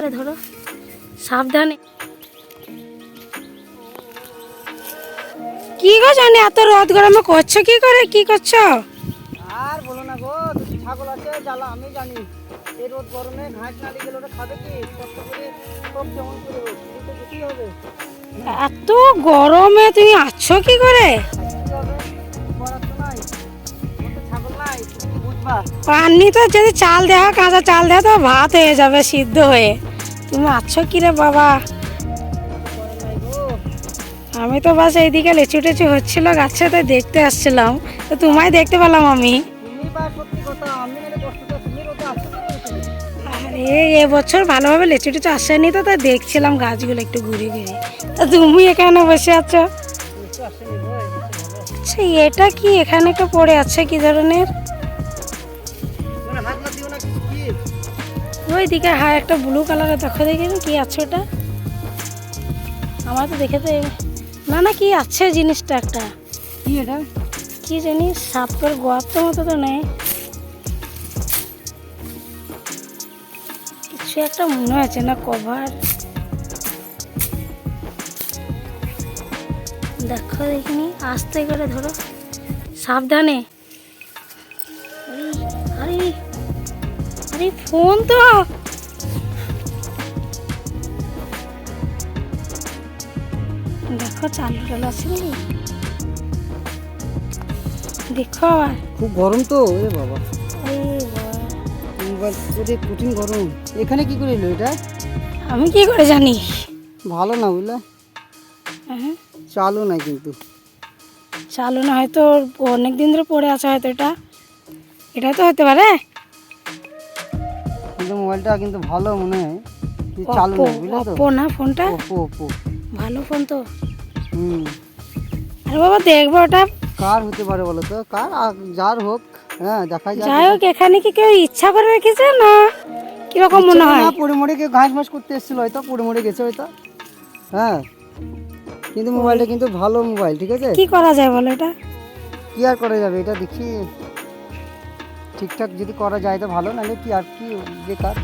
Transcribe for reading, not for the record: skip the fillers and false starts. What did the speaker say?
করে ধরো, সাবধানে। কি গো জানি এত রোদ গরমে করছো কি করে, কি করছো? আর বলো না গো, দুটি ছাগল আছে, জ্বালা আমি জানি। এই রোদ গরমে ঘাস না দিয়ে গেলে ওটা খাবে কি? কষ্ট করে সব যেমন করে হোক শুধু তো যেতেই হবে। এত গরমে তুমি আছো কি করে? কি হবে, করার তো নাই, আমার তো ছাগল নাই, তুমি কি বুঝবা? পানি তো যদি চাল দেওয়া, কাঁচা চাল দেওয়া তো ভাত হয়ে যাবে সিদ্ধ হয়ে। তুমি আছো কি রে বাবা? করার নাই গো। আমি তো বাস এইদিকে লেচু টেচু হচ্ছিল গাছে, তাই দেখতে আসছিলাম, তো তোমায় দেখতে পেলাম আমি। তুমি বা সত্যি কথা, আমি নাহলে কষ্টটা তুমি রোদে আসছো কি করে তুমি? আরে এবছর ভালোভাবে লেচু টেচু আসেনি তো, তাই দেখছিলাম গাছগুলো একটু ঘুরে ঘুরে। তা তুমি এখানে বসে আছো? একটু আসেনি গো, এই বছর ভালো। আচ্ছা, এটা কি এখানে একটা পড়ে আছে কি ধরনের? মানে হাত না দিও না, কি কি? ওই দিকে হ্যাঁ একটা ব্লু কালারের, দেখো দেখি কি আছে ওটা। আমার তো দেখে তো না না, কি আছে জিনিসটা একটা, কি এটা? কি জানি সাপের গর্ত মতো তো নেই, কিছু একটা মনে হচ্ছে না, কভার। দেখো দেখিনি, আস্তে করে ধরো, সাবধানে। আরে আরে আরে ফোন তো, দেখো চালু টালু আছে নাকি, দেখো আবার। খুব গরম তো রে বাবা, এই বাবা, মোবাইল ওরে কঠিন গরম। এখানে কি করে এলো এটা? আমি কি করে জানি? ভালো না বুঝলে, হ্যাঁ, চালু নাই কিন্তু। চালু না, হয়তো অনেক দিন ধরে পড়ে আছে, হয়তো এটা, এটা তো হতে পারে। কিন্তু মোবাইলটা কিন্তু ভালো মনে হয়, কি চালু ওপো, নাই বুঝলে তো। ওপো না ফোনটা, ওপো ওপো। ভালো ফোন তো। হুম। আরে বাবা দেখবো ওটা, কার হতে পারে বলো তো, কার যার হোক, হ্যাঁ দেখা যাক। যাই হোক এখানে কি কেউ ইচ্ছা করে রেখেছে না কিরকম মনে হয়? পড়ে মরে কেউ ঘাস মাস করতে এসেছিল, হয়তো পড়ে মরে গেছে হয়তো। হ্যাঁ, কিন্তু মোবাইলটা কিন্তু ভালো মোবাইল, ঠিক আছে। কি করা যায় বলো এটা? কি আর করা যাবে, এটা দেখি ঠিকঠাক যদি করা যায় তো ভালো, নাহলে কি আর কি বেকার।